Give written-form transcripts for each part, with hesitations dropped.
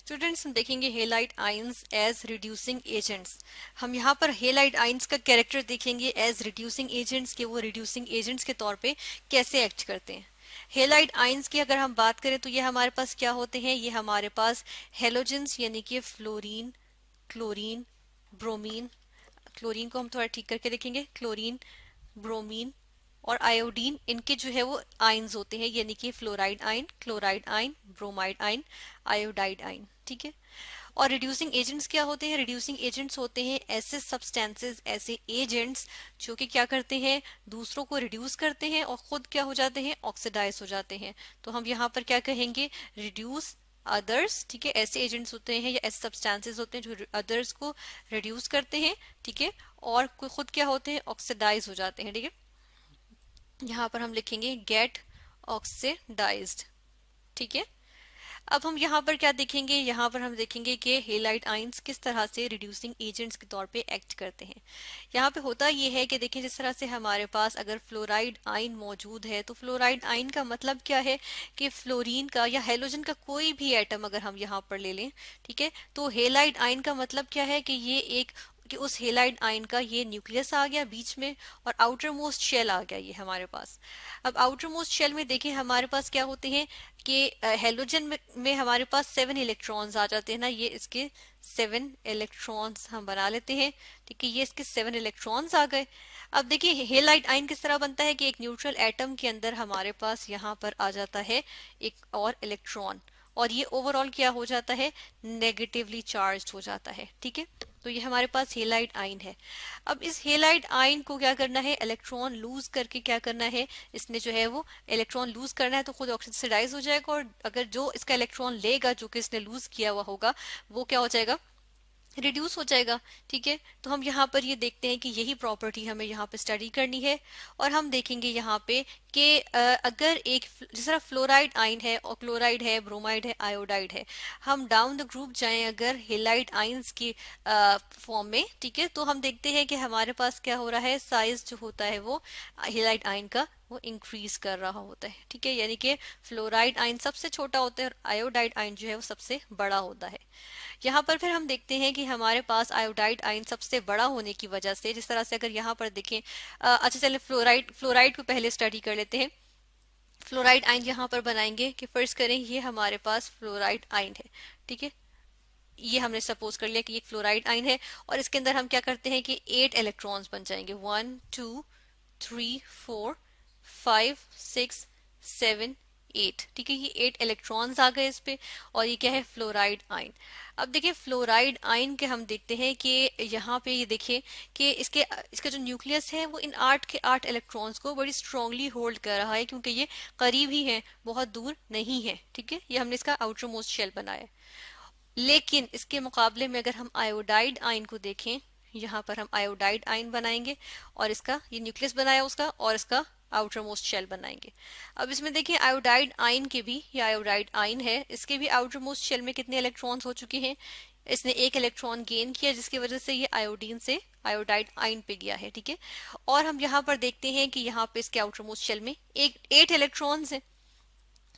Students हम देखेंगे halide ions as reducing agents. हम यहाँ पर हेलाइट आयंस का कैरेक्टर देखेंगे एज रिड्यूसिंग एजेंट्स के वो रिड्यूसिंग एजेंट्स के तौर पे कैसे एक्ट करते हैं। हेलाइट आयंस की अगर हम बात करें तो ये हमारे पास क्या होते हैं, ये हमारे पास हेलोजेंस यानी कि फ्लोरीन, क्लोरीन, ब्रोमीन। क्लोरीन को हम थोड़ा ठीक करके देखेंगे, क्लोरीन, ब्रोमीन और आयोडीन, इनके जो है वो आयंस होते हैं, यानी कि fluoride ion, chloride ion, bromide ion, iodide ion. ठीक है। और रिड्यूसिंग एजेंट्स क्या होते हैं? रिड्यूसिंग एजेंट्स होते हैं ऐसे सब्सटेंसेस, ऐसे एजेंट्स जो कि क्या करते हैं, दूसरों को रिड्यूस करते हैं और खुद क्या हो जाते हैं, ऑक्सीडाइज हो जाते हैं। तो हम यहाँ पर क्या कहेंगे, रिड्यूस अदर्स। ठीक है, ऐसे एजेंट्स होते हैं या ऐसे सब्सटेंसेस होते हैं जो अदर्स को रिड्यूस करते हैं। ठीक है, और खुद क्या होते हैं, ऑक्सीडाइज हो जाते हैं। ठीक है, यहाँ पर हम लिखेंगे गेट ऑक्सीडाइज्ड। ठीक है। अब हम यहाँ पर क्या देखेंगे, यहाँ पर हम देखेंगे कि हेलाइट आयंस किस तरह से रिड्यूसिंग एजेंट्स के तौर पे एक्ट करते हैं। यहाँ पे होता ये है कि देखिए, जिस तरह से हमारे पास अगर फ्लोराइड आयन मौजूद है तो फ्लोराइड आयन का मतलब क्या है कि फ्लोरीन का या हेलोजन का कोई भी एटम अगर हम यहाँ पर ले लें, ठीक है, तो हेलाइट आयन का मतलब क्या है कि ये एक कि उस हेलाइड आयन का ये न्यूक्लियस आ गया बीच में और आउटर मोस्ट शेल आ गया ये हमारे पास। अब आउटर मोस्ट शेल में देखिए हमारे पास क्या होते हैं कि हेलोजन में हमारे पास 7 इलेक्ट्रॉन्स आ जाते हैं ना, ये इसके 7 इलेक्ट्रॉन्स हम बना लेते हैं। ठीक है, ये इसके 7 इलेक्ट्रॉन्स आ गए। अब देखिए हेलाइड आयन किस तरह बनता है कि एक न्यूट्रल एटम के अंदर हमारे पास यहाँ पर आ जाता है एक और इलेक्ट्रॉन और ये ओवरऑल क्या हो जाता है, नेगेटिवली चार्ज हो जाता है। ठीक है, तो ये हमारे पास हेलाइड आयन है। अब इस हेलाइड आयन को क्या करना है, इलेक्ट्रॉन लूज करके क्या करना है, इसने जो है वो इलेक्ट्रॉन लूज करना है तो खुद ऑक्सीडाइज हो जाएगा और अगर जो इसका इलेक्ट्रॉन लेगा जो कि इसने लूज किया हुआ होगा वो क्या हो जाएगा, रिड्यूस हो जाएगा। ठीक है, तो हम यहाँ पर ये देखते हैं कि यही प्रॉपर्टी हमें यहाँ पे स्टडी करनी है और हम देखेंगे यहाँ पे कि अगर एक जिस तरह फ्लोराइड आयन है और क्लोराइड है, ब्रोमाइड है, आयोडाइड है, हम डाउन द ग्रुप जाएं अगर हेलाइड आयंस की फॉर्म में, ठीक है, तो हम देखते हैं कि हमारे पास क्या हो रहा है, साइज जो होता है वो हेलाइड आयन का वो इंक्रीज कर रहा होता है। ठीक है, यानी कि फ्लोराइड आयन सबसे छोटा होता है और आयोडाइड आयन जो है वो सबसे बड़ा होता है। यहाँ पर फिर हम देखते हैं कि हमारे पास आयोडाइड आयन सबसे बड़ा होने की वजह से, जिस तरह से अगर यहाँ पर देखें, अच्छा चले फ्लोराइड को पहले स्टडी कर लेते हैं। फ्लोराइड आयन यहाँ पर बनाएंगे कि फर्ज करें ये हमारे पास फ्लोराइड आयन है। ठीक है, ये हमने सपोज कर लिया कि ये फ्लोराइड आयन है और इसके अंदर हम क्या करते हैं कि 8 इलेक्ट्रॉन्स बन जाएंगे, 1 2 3 4 5 6 7 8। ठीक है, ये 8 इलेक्ट्रॉन्स आ गए इस पे और ये क्या है, फ्लोराइड आयन। अब देखिए फ्लोराइड आयन के हम देखते हैं कि यहाँ पे ये देखिए कि इसका जो न्यूक्लियस है वो इन 8 के 8 इलेक्ट्रॉन्स को बड़ी स्ट्रांगली होल्ड कर रहा है क्योंकि ये करीब ही है, बहुत दूर नहीं है। ठीक है, ये हमने इसका आउटर मोस्ट शेल बनाया है। लेकिन इसके मुकाबले में अगर हम आयोडाइड आयन को देखें, यहाँ पर हम आयोडाइड आयन बनाएंगे और इसका ये न्यूक्लियस बनाया उसका और इसका आउटर मोस्ट शेल बनाएंगे। अब इसमें देखिए आयोडाइड आयन के भी, ये आयोडाइड आयन है, इसके भी आउटर मोस्ट शेल में कितने इलेक्ट्रॉन्स हो चुके हैं, इसने एक इलेक्ट्रॉन गेन किया जिसकी वजह से ये आयोडीन से आयोडाइड आयन पे गया है। ठीक है, और हम यहाँ पर देखते हैं कि यहाँ पे इसके आउटर मोस्ट शेल में 8 इलेक्ट्रॉन्स है।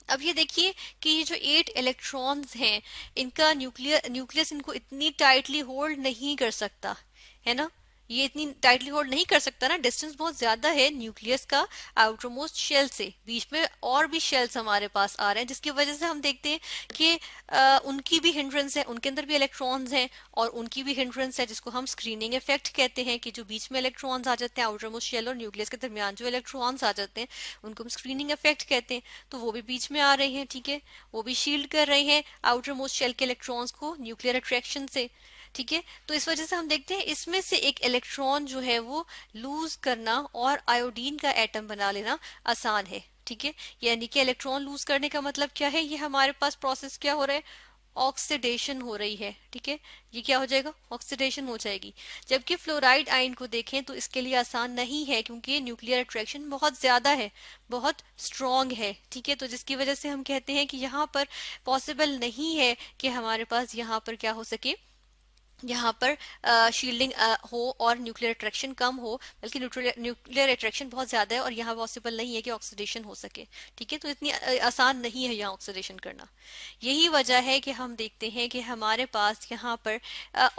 अब ये देखिए कि ये जो 8 इलेक्ट्रॉन्स हैं इनका न्यूक्लियस इनको इतनी टाइटली होल्ड नहीं कर सकता है ना, ये इतनी टाइटली होल्ड नहीं कर सकता ना, डिस्टेंस बहुत ज्यादा है न्यूक्लियस का आउटर मोस्ट शेल से, बीच में और भी शेल्स हमारे पास आ रहे हैं जिसकी वजह से हम देखते हैं कि उनकी भी हिंड्रेंस है, उनके अंदर भी इलेक्ट्रॉन्स हैं और उनकी भी हिंड्रेंस है जिसको हम स्क्रीनिंग इफेक्ट कहते हैं कि जो बीच में इलेक्ट्रॉन्स आ जाते हैं आउटर मोस्ट शेल और न्यूक्लियस के दरमियान जो इलेक्ट्रॉन्स आ जाते हैं उनको हम स्क्रीनिंग इफेक्ट कहते हैं। तो वो भी बीच में आ रहे हैं। ठीक है, वो भी शील्ड कर रहे हैं आउटर मोस्ट शेल के इलेक्ट्रॉन्स को न्यूक्लियर अट्रैक्शन से। ठीक है, तो इस वजह से हम देखते हैं इसमें से एक इलेक्ट्रॉन जो है वो लूज करना और आयोडीन का एटम बना लेना आसान है। ठीक है, यानी कि इलेक्ट्रॉन लूज करने का मतलब क्या है, ये हमारे पास प्रोसेस क्या हो रहा है, ऑक्सीडेशन हो रही है। ठीक है, ये क्या हो जाएगा, ऑक्सीडेशन हो जाएगी। जबकि फ्लोराइड आयन को देखें तो इसके लिए आसान नहीं है क्योंकि न्यूक्लियर अट्रैक्शन बहुत ज्यादा है, बहुत स्ट्रॉन्ग है। ठीक है, तो जिसकी वजह से हम कहते हैं कि यहाँ पर पॉसिबल नहीं है कि हमारे पास यहाँ पर क्या हो सके, यहाँ पर शील्डिंग हो और न्यूक्लियर अट्रैक्शन कम हो, बल्कि न्यूक्लियर अट्रैक्शन बहुत ज्यादा है और यहाँ पॉसिबल नहीं है कि ऑक्सीडेशन हो सके। ठीक है, तो इतनी आसान नहीं है यहाँ ऑक्सीडेशन करना। यही वजह है कि हम देखते हैं कि हमारे पास यहाँ पर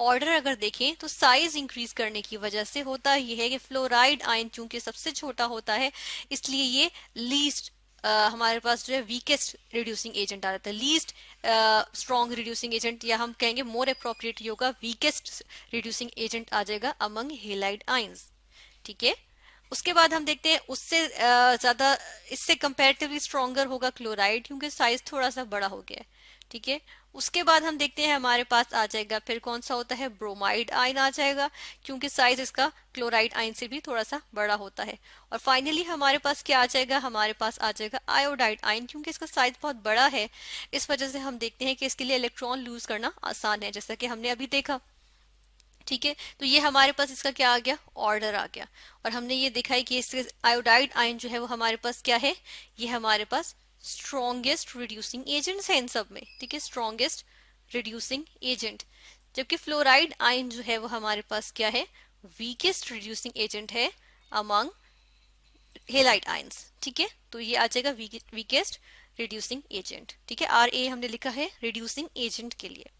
ऑर्डर अगर देखें तो साइज इंक्रीज करने की वजह से होता यह है कि फ्लोराइड आयन चूंकि सबसे छोटा होता है, इसलिए ये लीस्ट हमारे पास जो है वीकेस्ट रिड्यूसिंग एजेंट आ जाता है। लीस्ट स्ट्रॉन्ग रिड्यूसिंग एजेंट, या हम कहेंगे मोर अप्रोप्रिएट होगा वीकेस्ट रिड्यूसिंग एजेंट आ जाएगा अमंग हेलाइड आयंस। ठीक है, उसके बाद हम देखते हैं उससे ज्यादा, इससे कंपैरेटिवली स्ट्रॉन्गर होगा क्लोराइड, क्योंकि साइज थोड़ा सा बड़ा हो गया है। ठीक है, उसके बाद हम देखते हैं हमारे पास आ जाएगा फिर कौन सा होता है, ब्रोमाइड आयन आ जाएगा, क्योंकि साइज इसका क्लोराइड आयन से भी थोड़ा सा बड़ा होता है। और फाइनली हमारे पास क्या आ जाएगा, हमारे पास आ जाएगा आयोडाइड आयन, क्योंकि इसका साइज बहुत बड़ा है, इस वजह से हम देखते हैं कि इसके लिए इलेक्ट्रॉन लूज करना आसान है, जैसा कि हमने अभी देखा। ठीक है, तो ये हमारे पास इसका क्या आ गया, ऑर्डर आ गया। और हमने ये देखा है कि इसके आयोडाइड आयन जो है वो हमारे पास क्या है, ये हमारे पास स्ट्रॉन्गेस्ट रिड्यूसिंग एजेंट्स हैं इन सब में। ठीक है, स्ट्रॉन्गेस्ट रिड्यूसिंग एजेंट, जबकि फ्लोराइड आयन जो है वो हमारे पास क्या है, वीकेस्ट रिड्यूसिंग एजेंट है अमंग हेलाइड आयंस। ठीक है, तो ये आ जाएगा वीकेस्ट रिड्यूसिंग एजेंट। ठीक है, RA हमने लिखा है रिड्यूसिंग एजेंट के लिए।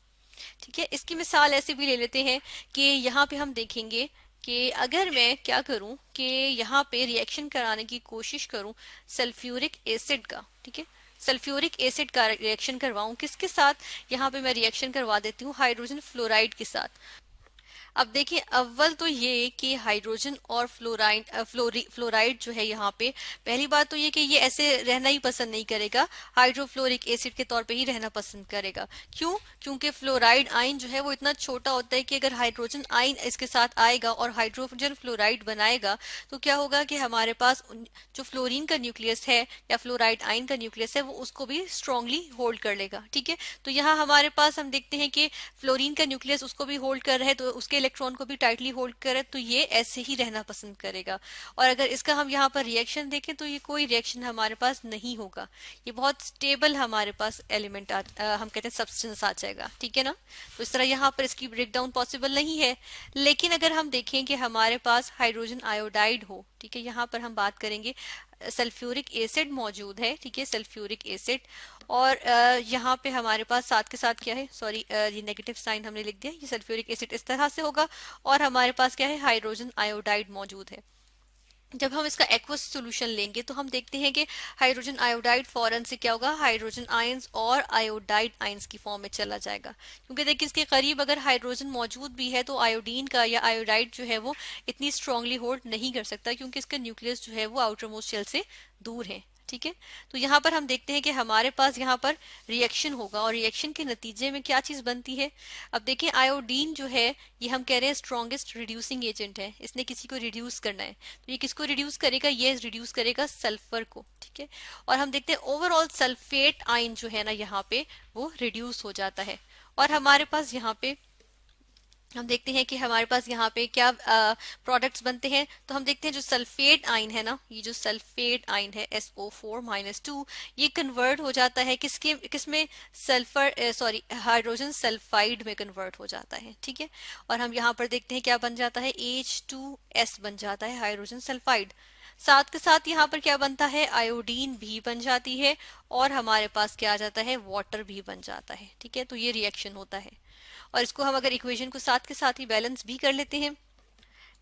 ठीक है, इसकी मिसाल ऐसे भी ले लेते हैं कि यहाँ पे हम देखेंगे कि अगर मैं क्या करूं कि यहाँ पे रिएक्शन कराने की कोशिश करूं सल्फ्यूरिक एसिड का। ठीक है, सल्फ्यूरिक एसिड का रिएक्शन करवाऊं किसके साथ, यहाँ पे मैं रिएक्शन करवा देती हूँ हाइड्रोजन फ्लोराइड के साथ। अब देखिए, अव्वल तो ये कि हाइड्रोजन और फ्लोराइड जो है यहाँ पे, पहली बात तो ये कि ये ऐसे रहना ही पसंद नहीं करेगा, हाइड्रोफ्लोरिक एसिड के तौर पे ही रहना पसंद करेगा। क्यों, क्योंकि फ्लोराइड आयन जो है वो इतना छोटा होता है कि अगर हाइड्रोजन आयन इसके साथ आएगा और हाइड्रोजन फ्लोराइड बनाएगा तो क्या होगा कि हमारे पास जो फ्लोरीन का न्यूक्लियस है या फ्लोराइड आयन का न्यूक्लियस है वो उसको भी स्ट्रांगली होल्ड कर लेगा। ठीक है, तो यहाँ हमारे पास हम देखते हैं कि फ्लोरीन का न्यूक्लियस उसको भी होल्ड कर रहा है, तो उसके इलेक्ट्रॉन को भी टाइटली होल्ड कर रहा है, तो ये ऐसे ही रहना पसंद करेगा। और अगर इसका हम यहाँ पर रिएक्शन देखें तो ये कोई रिएक्शन हमारे पास नहीं होगा, ये बहुत स्टेबल हमारे पास एलिमेंट हम कहते हैं सब्सटेंस आ जाएगा। ठीक है ना, तो इस तरह यहाँ पर इसकी ब्रेकडाउन पॉसिबल नहीं है। लेकिन अगर हम देखें कि हमारे पास हाइड्रोजन आयोडाइड हो, ठीक है, यहाँ पर हम बात करेंगे सल्फ्यूरिक एसिड मौजूद है। ठीक है, सल्फ्यूरिक एसिड, और यहाँ पे हमारे पास साथ के साथ क्या है, सॉरी ये नेगेटिव साइन हमने लिख दिया, ये सल्फ्यूरिक एसिड इस तरह से होगा और हमारे पास क्या है, हाइड्रोजन आयोडाइड मौजूद है। जब हम इसका एक्वस सॉल्यूशन लेंगे तो हम देखते हैं कि हाइड्रोजन आयोडाइड फौरन से क्या होगा, हाइड्रोजन आयंस और आयोडाइड आयंस की फॉर्म में चला जाएगा। क्योंकि देखिए इसके करीब अगर हाइड्रोजन मौजूद भी है तो आयोडीन का या आयोडाइड जो है वो इतनी स्ट्रांगली होल्ड नहीं कर सकता, क्योंकि इसका न्यूक्लियस जो है वो आउटर मोस्ट शेल से दूर है। ठीक है, तो यहाँ पर हम देखते हैं कि हमारे पास यहाँ पर रिएक्शन होगा और रिएक्शन के नतीजे में क्या चीज बनती है। अब देखिए, आयोडीन जो है ये हम कह रहे हैं स्ट्रॉन्गेस्ट रिड्यूसिंग एजेंट है, इसने किसी को रिड्यूस करना है, तो ये किसको रिड्यूस करेगा, ये रिड्यूस करेगा सल्फर को। ठीक है, और हम देखते हैं ओवरऑल सल्फेट आयन जो है ना यहाँ पे वो रिड्यूस हो जाता है। और हमारे पास यहाँ पे हम देखते हैं कि हमारे पास यहाँ पे क्या प्रोडक्ट्स बनते हैं, तो हम देखते हैं जो सल्फेट आयन है ना, ये जो सल्फेट आयन है SO4-2, ये कन्वर्ट हो जाता है किसमें, सल्फर सॉरी हाइड्रोजन सल्फाइड में कन्वर्ट हो जाता है। ठीक है, और हम यहाँ पर देखते हैं क्या बन जाता है, H2S बन जाता है, हाइड्रोजन सल्फाइड। साथ के साथ यहाँ पर क्या बनता है, आयोडीन भी बन जाती है और हमारे पास क्या आ जाता है, वाटर भी बन जाता है। ठीक है, तो ये रिएक्शन होता है। और इसको हम अगर इक्वेशन को साथ के साथ ही बैलेंस भी कर लेते हैं,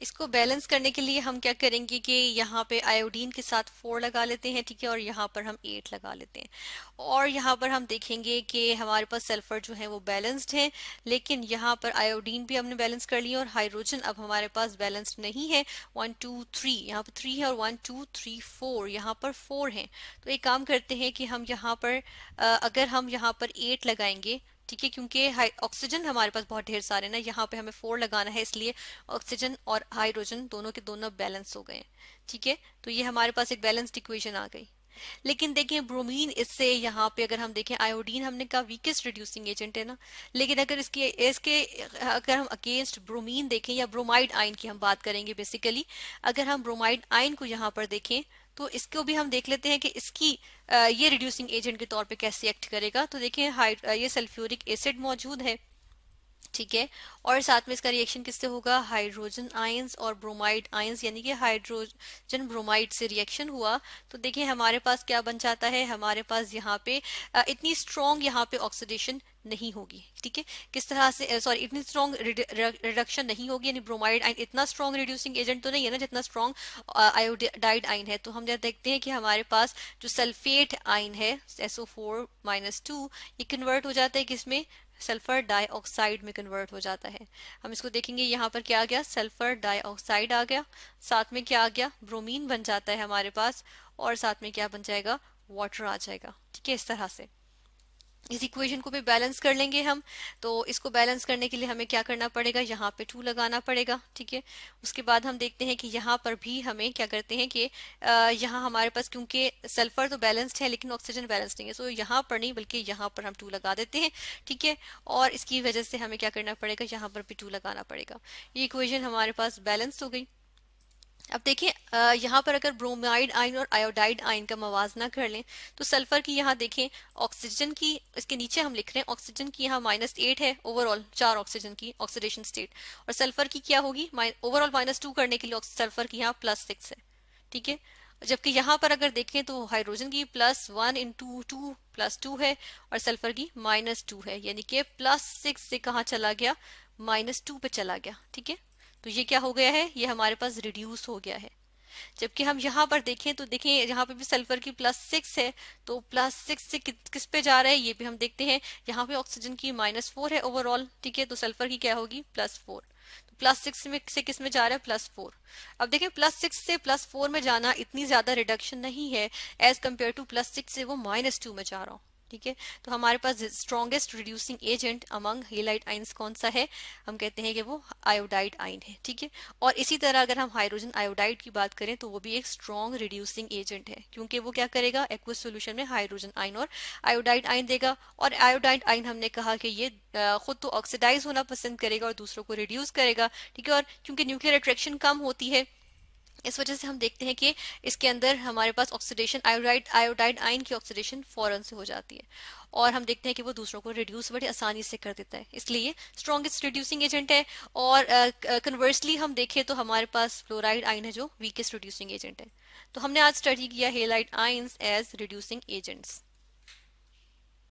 इसको बैलेंस करने के लिए हम क्या करेंगे कि यहाँ पे आयोडीन के साथ 4 लगा लेते हैं। ठीक है, और यहाँ पर हम 8 लगा लेते हैं, और यहाँ पर हम देखेंगे कि हमारे पास सल्फर जो है वो बैलेंस्ड है, लेकिन यहाँ पर आयोडीन भी हमने बैलेंस कर लिया और हाइड्रोजन अब हमारे पास बैलेंस्ड नहीं है। 1 2 3 यहाँ पर 3 है और 1 2 3 4 यहाँ पर 4 है। तो एक काम करते हैं कि हम यहाँ पर अगर हम यहाँ पर 8 लगाएंगे, ठीक है, क्योंकि ऑक्सीजन हमारे पास बहुत ढेर सारे ना, यहाँ पे हमें 4 लगाना है, इसलिए ऑक्सीजन और हाइड्रोजन दोनों के दोनों बैलेंस हो गए। ठीक है, तो ये हमारे पास एक बैलेंस्ड इक्वेशन आ गई। लेकिन देखें ब्रोमीन, इससे यहाँ पे अगर हम देखें, आयोडीन हमने कहा वीकेस्ट रिड्यूसिंग एजेंट है ना, लेकिन अगर इसके अगर हम अगेंस्ट ब्रोमीन देखें या ब्रोमाइड आयन की हम बात करेंगे बेसिकली, अगर हम ब्रोमाइड आयन को यहाँ पर देखें तो इसको भी हम देख लेते हैं कि इसकी ये रिड्यूसिंग एजेंट के तौर पे कैसे एक्ट करेगा। तो देखिए ये सल्फ्यूरिक एसिड मौजूद है, ठीक है। और साथ में इसका रिएक्शन किससे होगा, हाइड्रोजन आयंस और ब्रोमाइड आयंस, यानी कि हाइड्रोजन ब्रोमाइड से रिएक्शन हुआ तो देखिए हमारे पास क्या बन जाता है, हमारे पास यहाँ पे इतनी स्ट्रॉन्ग यहाँ पे ऑक्सीडेशन नहीं होगी। ठीक है, किस तरह से, सॉरी, इतनी स्ट्रॉन्ग रिडक्शन नहीं होगी, यानी ब्रोमाइड आयन इतना स्ट्रॉन्ग रिड्यूसिंग एजेंट तो नहीं है ना जितना स्ट्रॉन्ग आयोडाइड आयन है। तो हम देखते हैं कि हमारे पास जो सल्फेट आयन है SO4-2 ये कन्वर्ट हो जाता है किसमें, सल्फर डाइऑक्साइड में कन्वर्ट हो जाता है। हम इसको देखेंगे, यहाँ पर क्या आ गया, सल्फर डाइऑक्साइड आ गया, साथ में क्या आ गया, ब्रोमीन बन जाता है हमारे पास, और साथ में क्या बन जाएगा, वाटर आ जाएगा। ठीक है, इस तरह से इस इक्वेशन को भी बैलेंस कर लेंगे हम। तो इसको बैलेंस करने के लिए हमें क्या करना पड़ेगा, यहाँ पे 2 लगाना पड़ेगा। ठीक है, उसके बाद हम देखते हैं कि यहाँ पर भी हमें क्या करते हैं कि यहाँ हमारे पास क्योंकि सल्फर तो बैलेंस्ड है लेकिन ऑक्सीजन बैलेंस नहीं है, सो यहाँ पर नहीं बल्कि यहाँ पर हम 2 लगा देते हैं। ठीक है, और इसकी वजह से हमें क्या करना पड़ेगा, यहाँ पर भी 2 लगाना पड़ेगा। ये इक्वेशन हमारे पास बैलेंस हो गई। अब देखिए यहाँ पर अगर ब्रोमाइड आयन और आयोडाइड आयन का मवाजना कर लें तो सल्फर की यहाँ देखें ऑक्सीजन की, इसके नीचे हम लिख रहे हैं ऑक्सीजन की यहाँ -8 है ओवरऑल, 4 ऑक्सीजन की ऑक्सीडेशन स्टेट, और सल्फर की क्या होगी, ओवरऑल -2 करने के लिए सल्फर की यहाँ +6 है। ठीक है, जबकि यहाँ पर अगर देखें तो हाइड्रोजन की +1 × 2 +2 है और सल्फर की -2 है, यानी कि +6 से कहाँ चला गया, -2 पे चला गया। ठीक है, तो ये क्या हो गया है, ये हमारे पास रिड्यूस हो गया है। जबकि हम यहाँ पर देखें तो देखें यहाँ पे भी सल्फर की +6 है, तो +6 से किस पे जा रहा है ये भी हम देखते हैं। यहाँ पे ऑक्सीजन की -4 है ओवरऑल। ठीक है, तो सल्फर की क्या होगी, +4, तो +6 में से किस में जा रहा है, +4। अब देखें +6 से +4 में जाना इतनी ज्यादा रिडक्शन नहीं है एज कम्पेयर टू +6 से वो -2 में जा रहा हूँ। ठीक है, तो हमारे पास strongest reducing agent among halide ions कौन सा है, हम कहते हैं कि वो आयोडाइड आइन है। ठीक है, और इसी तरह अगर हम हाइड्रोजन आयोडाइड की बात करें तो वो भी एक स्ट्रॉन्ग रिड्यूसिंग एजेंट है, क्योंकि वो क्या करेगा, एक्वस सॉल्यूशन में हाइड्रोजन आइन और आयोडाइड आइन देगा। और आयोडाइड आइन हमने कहा कि ये खुद तो ऑक्सीडाइज होना पसंद करेगा और दूसरों को रिड्यूस करेगा। ठीक है, और क्योंकि न्यूक्लियर अट्रैक्शन कम होती है इस वजह से हम देखते हैं कि इसके अंदर हमारे पास ऑक्सीडेशन, आयोडाइड आयन की ऑक्सीडेशन फौरन से हो जाती है, और हम देखते हैं कि वो दूसरों को रिड्यूस बड़ी आसानी से कर देता है, इसलिए स्ट्रॉन्गेस्ट रिड्यूसिंग एजेंट है। और कन्वर्सली हम देखें तो हमारे पास फ्लोराइड आयन है जो वीकेस्ट रिड्यूसिंग एजेंट है। तो हमने आज स्टडी किया halide ions as reducing agents.